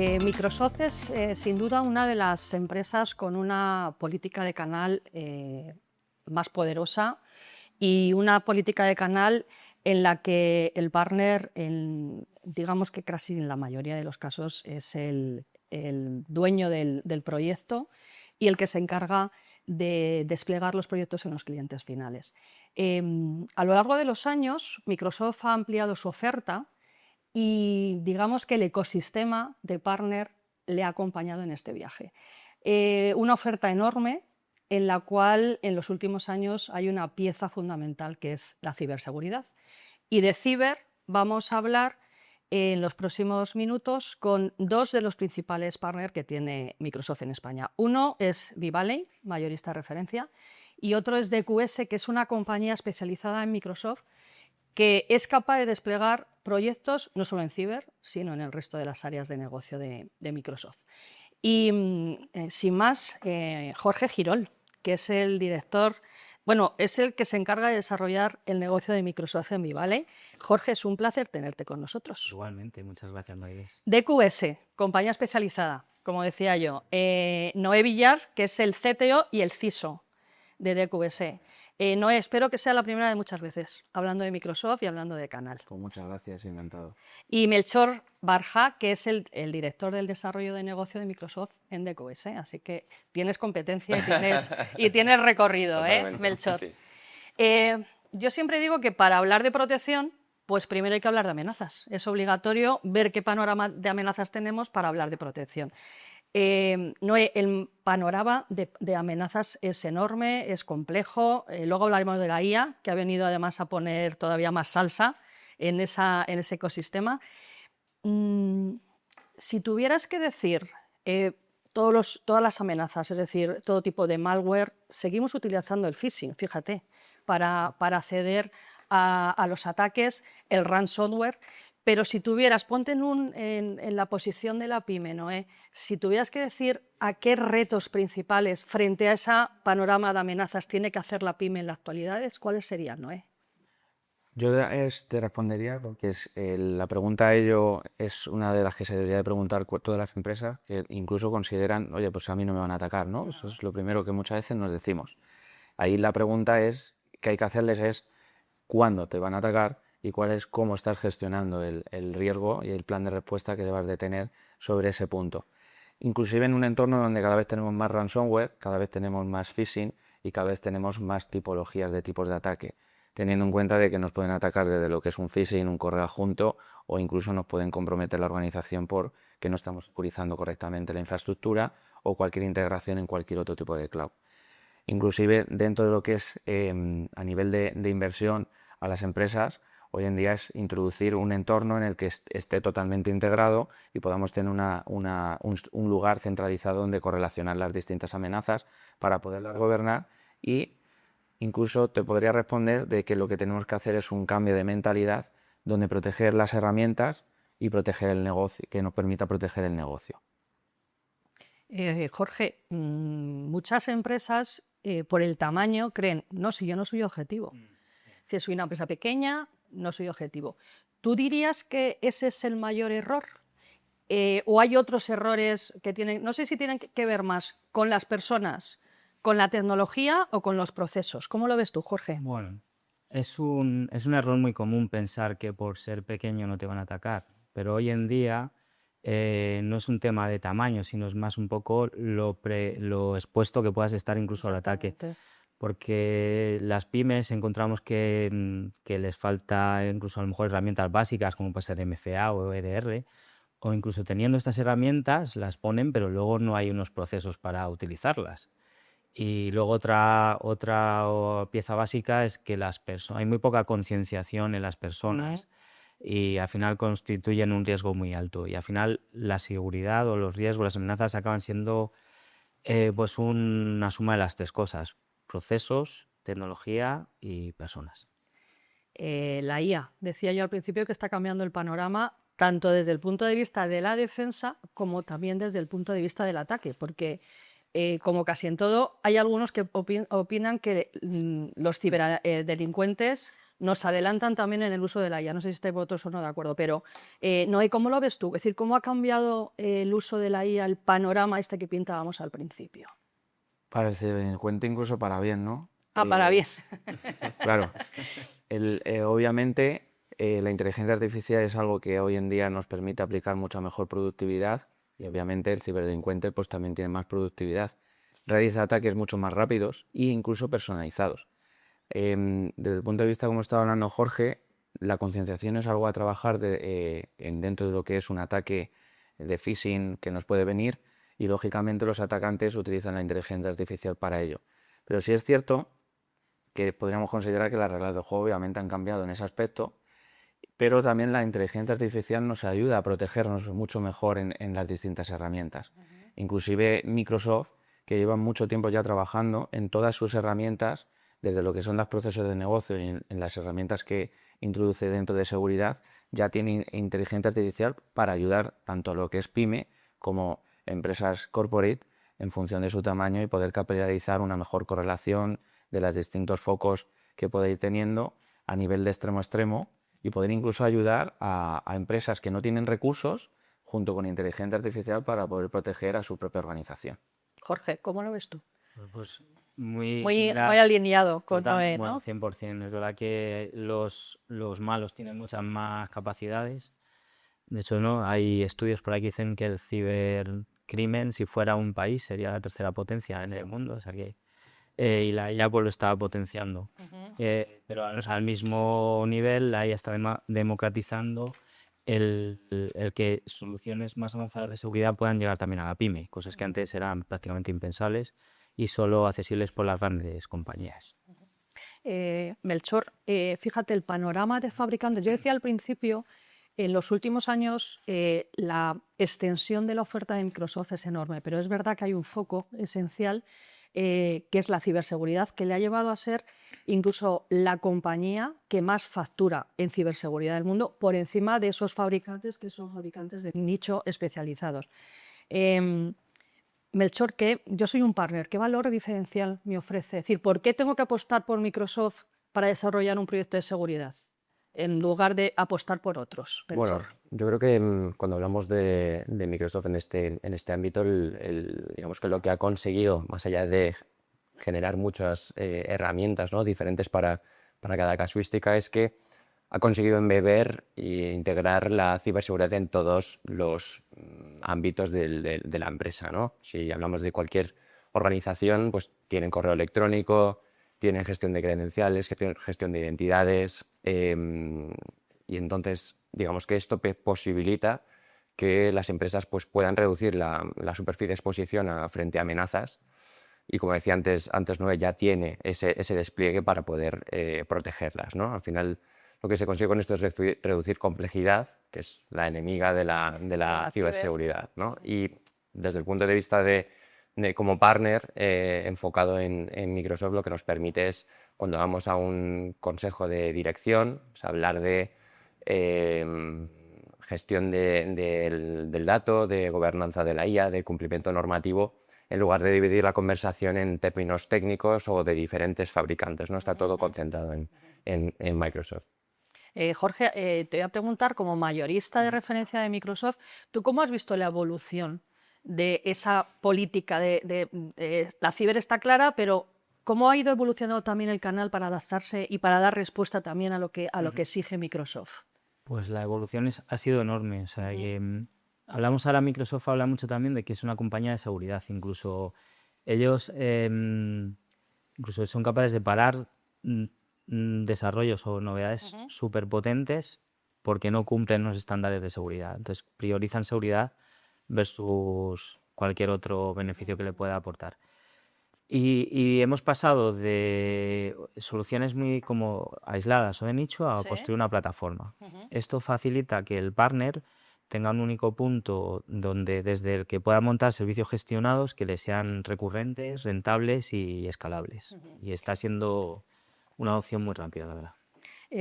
Microsoft es sin duda una de las empresas con una política de canal más poderosa y una política de canal en la que el partner, digamos que casi en la mayoría de los casos, es el dueño del proyecto y el que se encarga de desplegar los proyectos en los clientes finales. A lo largo de los años, Microsoft ha ampliado su oferta y digamos que el ecosistema de partner le ha acompañado en este viaje. Una oferta enorme en la cual en los últimos años hay una pieza fundamental que es la ciberseguridad. Y de ciber vamos a hablar en los próximos minutos con dos de los principales partners que tiene Microsoft en España. Uno es Vivalley, mayorista de referencia, y otro es DQS, que es una compañía especializada en Microsoft que es capaz de desplegar proyectos no solo en ciber, sino en el resto de las áreas de negocio de Microsoft. Y sin más, Jorge Girol, que es el director, bueno, es el que se encarga de desarrollar el negocio de Microsoft en Vivalley. Jorge, es un placer tenerte con nosotros. Igualmente, muchas gracias, Maridés. DQS, compañía especializada, como decía yo. Noé Villar, que es el CTO y el CISO de DQS. Noé, espero que sea la primera de muchas veces, hablando de Microsoft y hablando de canal. Pues muchas gracias, encantado. Y Melchor Barja, que es el director del desarrollo de negocio de Microsoft en DQS. Así que tienes competencia y tienes recorrido, Melchor. Sí. Yo siempre digo que para hablar de protección, pues primero hay que hablar de amenazas. Es obligatorio ver qué panorama de amenazas tenemos para hablar de protección. Noé, el panorama de amenazas es enorme, es complejo. Luego hablaremos de la IA, que ha venido además a poner todavía más salsa en ese ecosistema. Si tuvieras que decir todas las amenazas, es decir, todo tipo de malware, seguimos utilizando el phishing, fíjate, para acceder a los ataques, el ransomware. Pero si tuvieras, ponte en la posición de la pyme, Noé, si tuvieras que decir a qué retos principales frente a ese panorama de amenazas tiene que hacer la pyme en la actualidad, ¿cuáles serían, Noé? Yo te respondería porque la pregunta a ello es una de las que se debería de preguntar todas las empresas, que incluso consideran, oye, pues a mí no me van a atacar, ¿no? Eso es lo primero que muchas veces nos decimos. Ahí la pregunta que hay que hacerles es cuándo te van a atacar y cómo estás gestionando el riesgo y el plan de respuesta que debas de tener sobre ese punto. Inclusive en un entorno donde cada vez tenemos más ransomware, cada vez tenemos más phishing y cada vez tenemos más tipologías de tipos de ataque, teniendo en cuenta de que nos pueden atacar desde lo que es un phishing, un correo adjunto, o incluso nos pueden comprometer la organización por que no estamos securizando correctamente la infraestructura o cualquier integración en cualquier otro tipo de cloud. Inclusive dentro de lo que es a nivel de inversión a las empresas, hoy en día es introducir un entorno en el que esté totalmente integrado y podamos tener un lugar centralizado donde correlacionar las distintas amenazas para poderlas gobernar. Y incluso te podría responder de que lo que tenemos que hacer es un cambio de mentalidad donde proteger las herramientas y proteger el negocio, que nos permita proteger el negocio. Jorge, muchas empresas por el tamaño creen, no, si yo no soy objetivo. Si soy una empresa pequeña, no soy objetivo. ¿Tú dirías que ese es el mayor error? ¿O hay otros errores que tienen, no sé si tienen que ver más con las personas, con la tecnología o con los procesos? ¿Cómo lo ves tú, Jorge? Bueno, es un error muy común pensar que por ser pequeño no te van a atacar, pero hoy en día no es un tema de tamaño, sino es más un poco lo expuesto que puedas estar incluso al ataque. Exactamente. Porque las pymes encontramos que les falta incluso a lo mejor herramientas básicas como puede ser MFA o EDR, o incluso teniendo estas herramientas las ponen, pero luego no hay unos procesos para utilizarlas. Y luego otra pieza básica es que hay muy poca concienciación en las personas y al final constituyen un riesgo muy alto. Y al final la seguridad o los riesgos, las amenazas acaban siendo pues una suma de las tres cosas: procesos, tecnología y personas. La IA, decía yo al principio que está cambiando el panorama tanto desde el punto de vista de la defensa como también desde el punto de vista del ataque, porque como casi en todo, hay algunos que opinan que los ciberdelincuentes nos adelantan también en el uso de la IA. No sé si estáis vosotros o no de acuerdo, pero Noé, ¿cómo lo ves tú? Es decir, ¿cómo ha cambiado el uso de la IA, el panorama este que pintábamos al principio? Para el ciberdelincuente incluso para bien, ¿no? Para bien. Claro, obviamente la inteligencia artificial es algo que hoy en día nos permite aplicar mucha mejor productividad y obviamente el ciberdelincuente pues también tiene más productividad. Realiza ataques mucho más rápidos e incluso personalizados. Desde el punto de vista, como estaba hablando Jorge, la concienciación es algo a trabajar dentro de lo que es un ataque de phishing que nos puede venir y lógicamente los atacantes utilizan la inteligencia artificial para ello. Pero sí es cierto que podríamos considerar que las reglas del juego obviamente han cambiado en ese aspecto, pero también la inteligencia artificial nos ayuda a protegernos mucho mejor en las distintas herramientas. Inclusive Microsoft, que lleva mucho tiempo ya trabajando en todas sus herramientas, desde lo que son los procesos de negocio y en las herramientas que introduce dentro de seguridad, ya tiene inteligencia artificial para ayudar tanto a lo que es pyme como empresas corporate en función de su tamaño y poder capilarizar una mejor correlación de los distintos focos que puede ir teniendo a nivel de extremo a extremo y poder incluso ayudar a empresas que no tienen recursos junto con inteligencia artificial para poder proteger a su propia organización. Jorge, ¿cómo lo ves tú? Pues muy Muy similar. alineado con Total, Noé, bueno, ¿no? 100%. Es verdad que los malos tienen muchas más capacidades. De hecho, ¿no? Hay estudios por aquí que dicen que el cibercrimen, si fuera un país, sería la tercera potencia en el mundo. O sea que, y la IA pues lo está potenciando. Pero o sea, al mismo nivel, la IA está democratizando el que soluciones más avanzadas de seguridad puedan llegar también a la pyme, cosas que antes eran prácticamente impensables y solo accesibles por las grandes compañías. Melchor, fíjate, el panorama de fabricantes. Yo decía al principio, en los últimos años la extensión de la oferta de Microsoft es enorme, pero es verdad que hay un foco esencial que es la ciberseguridad, que le ha llevado a ser incluso la compañía que más factura en ciberseguridad del mundo, por encima de esos fabricantes que son fabricantes de nicho especializados. Melchor, que yo soy un partner, ¿qué valor diferencial me ofrece? Es decir, ¿por qué tengo que apostar por Microsoft para desarrollar un proyecto de seguridad en lugar de apostar por otros? Bueno, Melchor. yo creo que cuando hablamos de Microsoft en este ámbito, digamos que lo que ha conseguido, más allá de generar muchas herramientas, ¿no?, diferentes para cada casuística, es que ha conseguido embeber e integrar la ciberseguridad en todos los ámbitos de la empresa, ¿no? Si hablamos de cualquier organización, pues tienen correo electrónico, tienen gestión de credenciales, gestión de identidades, y entonces digamos que esto posibilita que las empresas pues, puedan reducir la superficie de exposición frente a amenazas y, como decía antes Noé, ya tiene ese despliegue para poder protegerlas, ¿no? Al final lo que se consigue con esto es reducir complejidad, que es la enemiga de la ciberseguridad, ¿no? Y desde el punto de vista de como partner enfocado en Microsoft, lo que nos permite es, cuando vamos a un consejo de dirección, o sea, hablar de gestión del dato, de gobernanza de la IA, de cumplimiento normativo, en lugar de dividir la conversación en términos técnicos o de diferentes fabricantes, ¿no? Está todo concentrado en Microsoft. Jorge, te voy a preguntar, como mayorista de referencia de Microsoft, ¿tú cómo has visto la evolución de esa política la ciber está clara, pero cómo ha ido evolucionando también el canal para adaptarse y para dar respuesta también a lo que exige Microsoft? Pues la evolución ha sido enorme. O sea, que, hablamos ahora, Microsoft habla mucho también de que es una compañía de seguridad. Incluso ellos incluso son capaces de parar desarrollos o novedades súper potentes porque no cumplen los estándares de seguridad. Entonces priorizan seguridad versus cualquier otro beneficio que le pueda aportar. Y hemos pasado de soluciones muy como aisladas o de nicho a construir una plataforma. Esto facilita que el partner tenga un único punto donde desde el que pueda montar servicios gestionados que le sean recurrentes, rentables y escalables. Y está siendo una opción muy rápida, la verdad.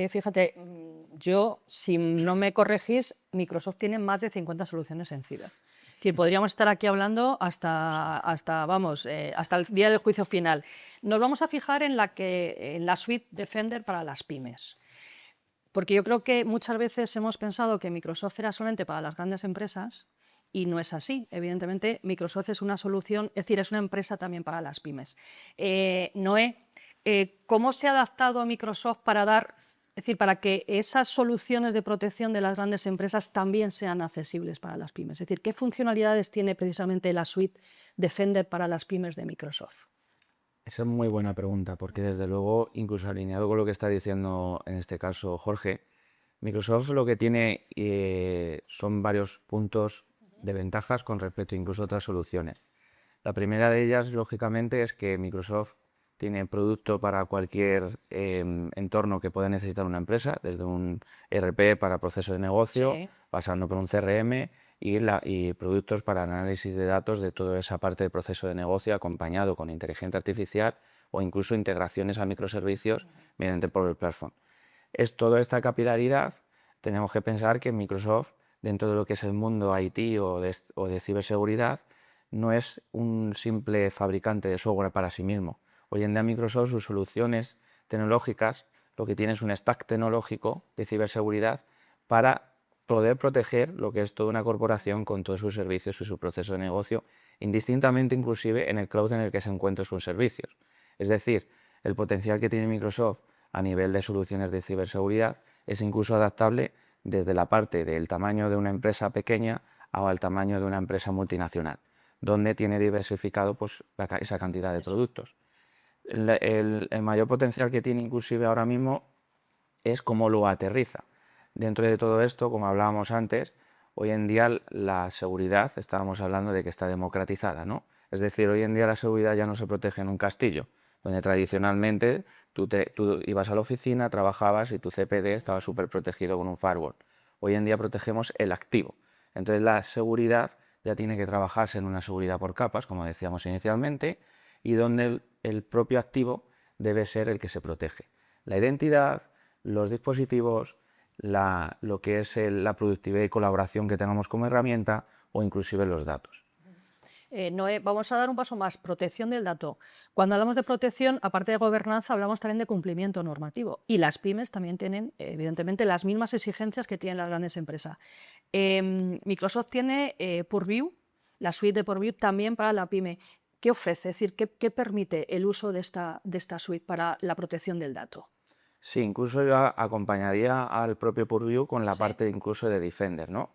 Fíjate, yo, si no me corregís, Microsoft tiene más de 50 soluciones en ciber. Es decir, podríamos estar aquí hablando hasta el día del juicio final. Nos vamos a fijar en la suite Defender para las pymes. Porque yo creo que muchas veces hemos pensado que Microsoft era solamente para las grandes empresas y no es así. Evidentemente, Microsoft es una solución, es decir, es una empresa también para las pymes. Noé, ¿cómo se ha adaptado Microsoft para dar, es decir, para que esas soluciones de protección de las grandes empresas también sean accesibles para las pymes? Es decir, ¿qué funcionalidades tiene precisamente la suite Defender para las pymes de Microsoft? Esa es muy buena pregunta, porque desde luego, incluso alineado con lo que está diciendo en este caso Jorge, Microsoft lo que tiene son varios puntos de ventajas con respecto incluso a otras soluciones. La primera de ellas, lógicamente, es que Microsoft tiene producto para cualquier entorno que pueda necesitar una empresa, desde un ERP para proceso de negocio, Sí. pasando por un CRM y productos para análisis de datos de toda esa parte del proceso de negocio, acompañado con inteligencia artificial o incluso integraciones a microservicios mediante Power Platform. Es toda esta capilaridad, tenemos que pensar que Microsoft, dentro de lo que es el mundo IT o de ciberseguridad, no es un simple fabricante de software para sí mismo. Hoy en día Microsoft, sus soluciones tecnológicas, lo que tiene es un stack tecnológico de ciberseguridad para poder proteger lo que es toda una corporación con todos sus servicios y su proceso de negocio, indistintamente inclusive en el cloud en el que se encuentren sus servicios. Es decir, el potencial que tiene Microsoft a nivel de soluciones de ciberseguridad es incluso adaptable desde la parte del tamaño de una empresa pequeña al tamaño de una empresa multinacional, donde tiene diversificado pues, esa cantidad de productos. El mayor potencial que tiene inclusive ahora mismo es cómo lo aterriza. Dentro de todo esto, como hablábamos antes, hoy en día la seguridad, estábamos hablando de que está democratizada, ¿no? Es decir, hoy en día la seguridad ya no se protege en un castillo, donde tradicionalmente tú ibas a la oficina, trabajabas y tu CPD estaba súper protegido con un firewall. Hoy en día protegemos el activo. Entonces la seguridad ya tiene que trabajarse en una seguridad por capas, como decíamos inicialmente, y donde el propio activo debe ser el que se protege. La identidad, los dispositivos, lo que es la productividad y colaboración que tengamos como herramienta o inclusive los datos. Noé, vamos a dar un paso más, protección del dato. Cuando hablamos de protección, aparte de gobernanza, hablamos también de cumplimiento normativo. Y las pymes también tienen, evidentemente, las mismas exigencias que tienen las grandes empresas. Microsoft tiene Purview, la suite de Purview también para la pyme. ¿Qué ofrece? Es decir, ¿qué permite el uso de esta suite para la protección del dato? Sí, incluso yo acompañaría al propio Purview con la Sí. parte incluso de Defender, ¿no?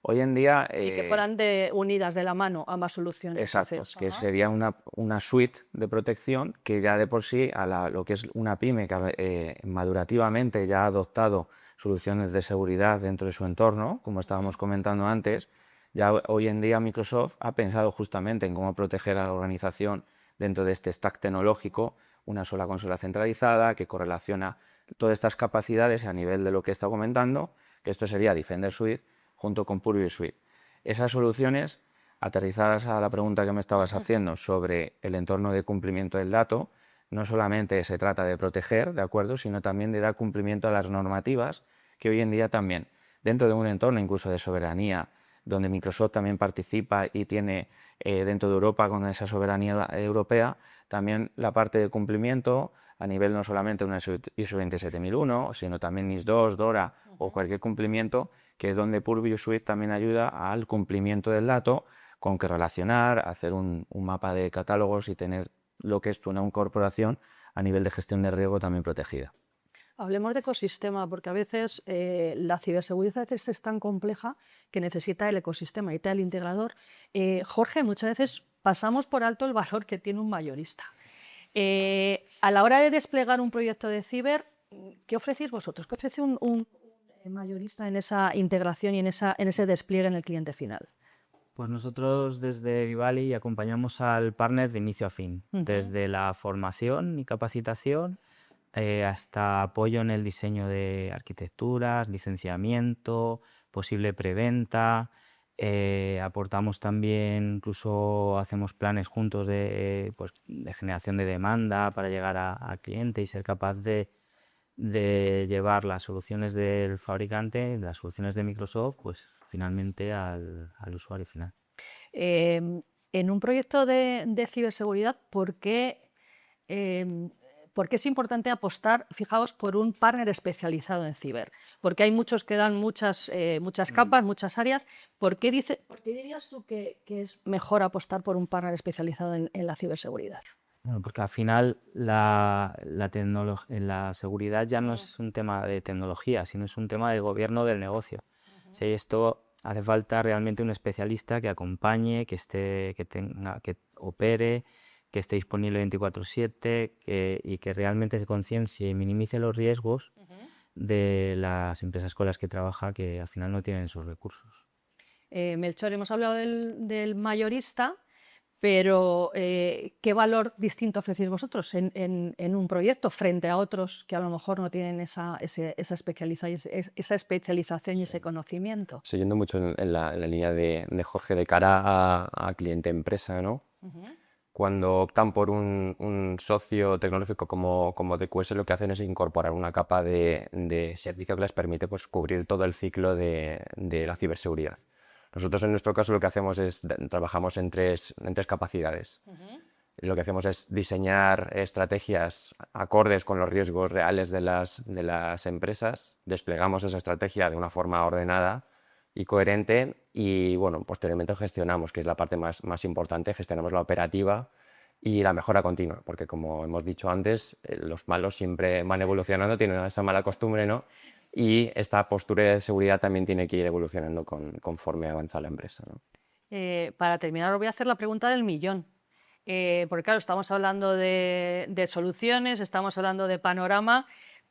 Hoy en día... Sí, que fueran unidas de la mano ambas soluciones. Exacto, Entonces, que sería una suite de protección que ya de por sí a lo que es una pyme que madurativamente ya ha adoptado soluciones de seguridad dentro de su entorno, como estábamos comentando antes, ya hoy en día Microsoft ha pensado justamente en cómo proteger a la organización dentro de este stack tecnológico, una sola consola centralizada que correlaciona todas estas capacidades a nivel de lo que he estado comentando, que esto sería Defender Suite junto con Purview Suite. Esas soluciones, aterrizadas a la pregunta que me estabas haciendo sobre el entorno de cumplimiento del dato, no solamente se trata de proteger, ¿de acuerdo?, sino también de dar cumplimiento a las normativas que hoy en día también, dentro de un entorno incluso de soberanía, donde Microsoft también participa y tiene dentro de Europa con esa soberanía europea, también la parte de cumplimiento a nivel no solamente de una ISO 27001, sino también NIS2, DORA o cualquier cumplimiento, que es donde Purview Suite también ayuda al cumplimiento del dato, con que relacionar, hacer un mapa de catálogos y tener lo que es una incorporación a nivel de gestión de riesgo también protegida. Hablemos de ecosistema, porque a veces la ciberseguridad a veces es tan compleja que necesita el ecosistema, necesita el integrador. Jorge, muchas veces pasamos por alto el valor que tiene un mayorista. A la hora de desplegar un proyecto de ciber, ¿qué ofrecéis vosotros? ¿Qué ofrece un mayorista en esa integración y en ese despliegue en el cliente final? Pues nosotros desde Vivali acompañamos al partner de inicio a fin, desde la formación y capacitación hasta apoyo en el diseño de arquitecturas, licenciamiento, posible preventa. Aportamos también, incluso hacemos planes juntos pues, de generación de demanda para llegar al cliente y ser capaz de llevar las soluciones del fabricante, las soluciones de Microsoft, pues finalmente al usuario final. En un proyecto de ciberseguridad, ¿por qué ¿por qué es importante apostar, fijaos, por un partner especializado en ciber? Porque hay muchos que dan muchas capas, muchas áreas. ¿Por qué dirías tú que es mejor apostar por un partner especializado en la ciberseguridad? Bueno, porque al final la seguridad ya no es un tema de tecnología, sino es un tema de gobierno del negocio. O sea, y esto hace falta realmente un especialista que acompañe, que opere, que esté disponible 24/7 y que realmente se conciencie y minimice los riesgos de las empresas con las que trabaja, que al final no tienen esos recursos. Melchor, hemos hablado del mayorista, pero ¿qué valor distinto ofrecéis vosotros en un proyecto frente a otros que a lo mejor no tienen esa especialización y ese conocimiento? Siguiendo mucho en la línea de Jorge, de cara a cliente-empresa, ¿no? Cuando optan por un socio tecnológico como DQS, lo que hacen es incorporar una capa de servicio que les permite, pues, cubrir todo el ciclo de la ciberseguridad. Nosotros, en nuestro caso, lo que hacemos es trabajamos en tres capacidades. Lo que hacemos es diseñar estrategias acordes con los riesgos reales de las empresas, desplegamos esa estrategia de una forma ordenada y coherente y, bueno, posteriormente gestionamos, que es la parte más importante, gestionamos la operativa y la mejora continua, porque, como hemos dicho antes, los malos siempre van evolucionando, tienen esa mala costumbre, ¿no? Y esta postura de seguridad también tiene que ir evolucionando conforme avanza la empresa, ¿no? Para terminar, os voy a hacer la pregunta del millón. Porque claro, estamos hablando de soluciones, estamos hablando de panorama,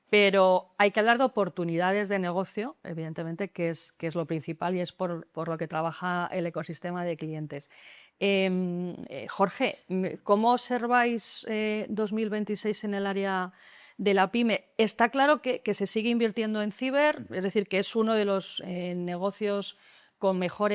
pero hay que hablar de oportunidades de negocio, evidentemente, que es lo principal y es por lo que trabaja el ecosistema de clientes. Jorge, ¿cómo observáis 2026 en el área de la pyme? Está claro que se sigue invirtiendo en ciber, es decir, que es uno de los negocios con mejor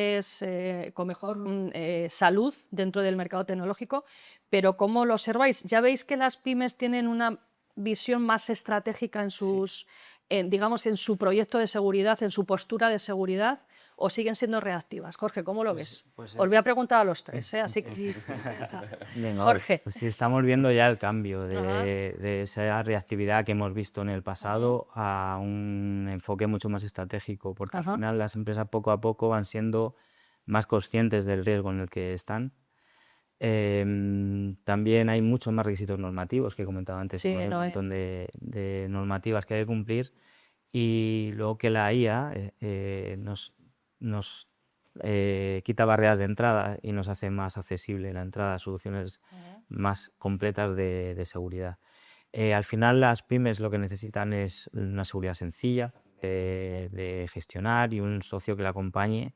salud dentro del mercado tecnológico, pero ¿cómo lo observáis? ¿Ya veis que las pymes tienen una visión más estratégica en digamos, en su proyecto de seguridad, en su postura de seguridad, o siguen siendo reactivas? Jorge, ¿cómo lo ves? Os voy a preguntar a los tres, así que Venga, Jorge. pues sí, estamos viendo ya el cambio de esa reactividad que hemos visto en el pasado a un enfoque mucho más estratégico, porque al final las empresas poco a poco van siendo más conscientes del riesgo en el que están. También hay muchos más requisitos normativos, que he comentado antes, Sí, hay un montón de normativas que hay que cumplir, y luego que la IA nos quita barreras de entrada y nos hace más accesible la entrada a soluciones más completas de seguridad. Al final, las pymes lo que necesitan es una seguridad sencilla de gestionar y un socio que la acompañe.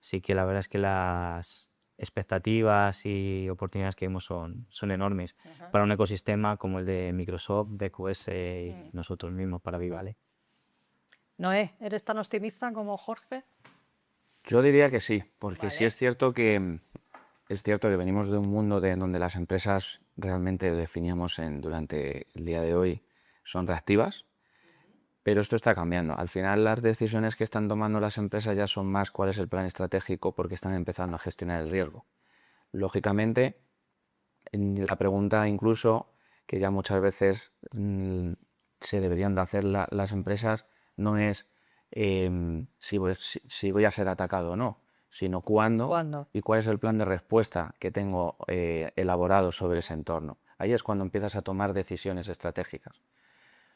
Así que la verdad es que las expectativas y oportunidades que vemos son enormes para un ecosistema como el de Microsoft, DQS y nosotros mismos para Vivale. Noé, ¿eres tan optimista como Jorge? Yo diría que sí, porque Vale. sí es cierto que venimos de un mundo en donde las empresas realmente definíamos durante el día de hoy son reactivas, pero esto está cambiando. Al final, las decisiones que están tomando las empresas ya son más cuál es el plan estratégico, porque están empezando a gestionar el riesgo. Lógicamente, la pregunta incluso que ya muchas veces se deberían de hacer las empresas no es si voy a ser atacado o no, sino cuándo y cuál es el plan de respuesta que tengo elaborado sobre ese entorno. Ahí es cuando empiezas a tomar decisiones estratégicas.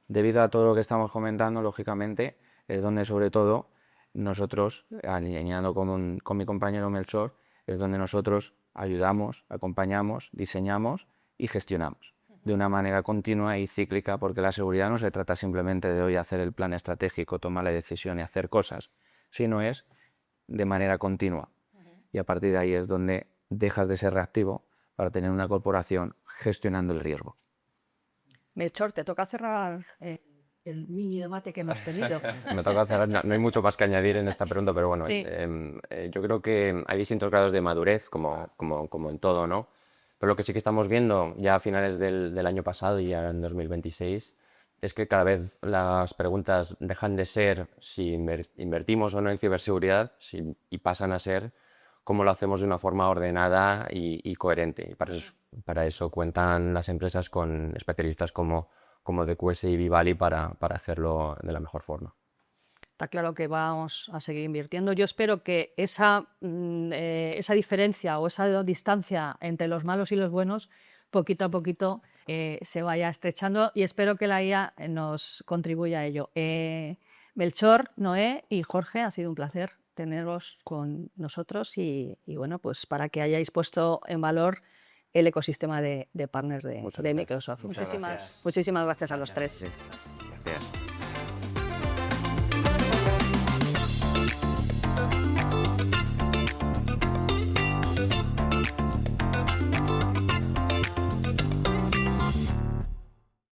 Debido a todo lo que estamos comentando, lógicamente, es donde sobre todo nosotros, alineando con mi compañero Melchor, es donde nosotros ayudamos, acompañamos, diseñamos y gestionamos de una manera continua y cíclica, porque la seguridad no se trata simplemente de hoy hacer el plan estratégico, tomar la decisión y hacer cosas, sino es de manera continua. Y a partir de ahí es donde dejas de ser reactivo para tener una corporación gestionando el riesgo. Melchor, te toca cerrar el mini debate que hemos tenido. Me toca cerrar, no hay mucho más que añadir en esta pregunta, pero bueno, Sí. yo creo que hay distintos grados de madurez, como en todo, ¿no? Pero lo que sí que estamos viendo ya a finales del año pasado y ya en 2026 es que cada vez las preguntas dejan de ser si invertimos o no en ciberseguridad y pasan a ser cómo lo hacemos de una forma ordenada y coherente. Y para eso cuentan las empresas con especialistas como como DQS y Vivali para hacerlo de la mejor forma. Está claro que vamos a seguir invirtiendo. Yo espero que esa diferencia o esa distancia entre los malos y los buenos, poquito a poquito, se vaya estrechando, y espero que la IA nos contribuya a ello. Melchor, Noé y Jorge, ha sido un placer teneros con nosotros y bueno, pues para que hayáis puesto en valor el ecosistema de partners de Muchas gracias. Microsoft. Muchas gracias. Muchísimas gracias a los tres. Sí, gracias.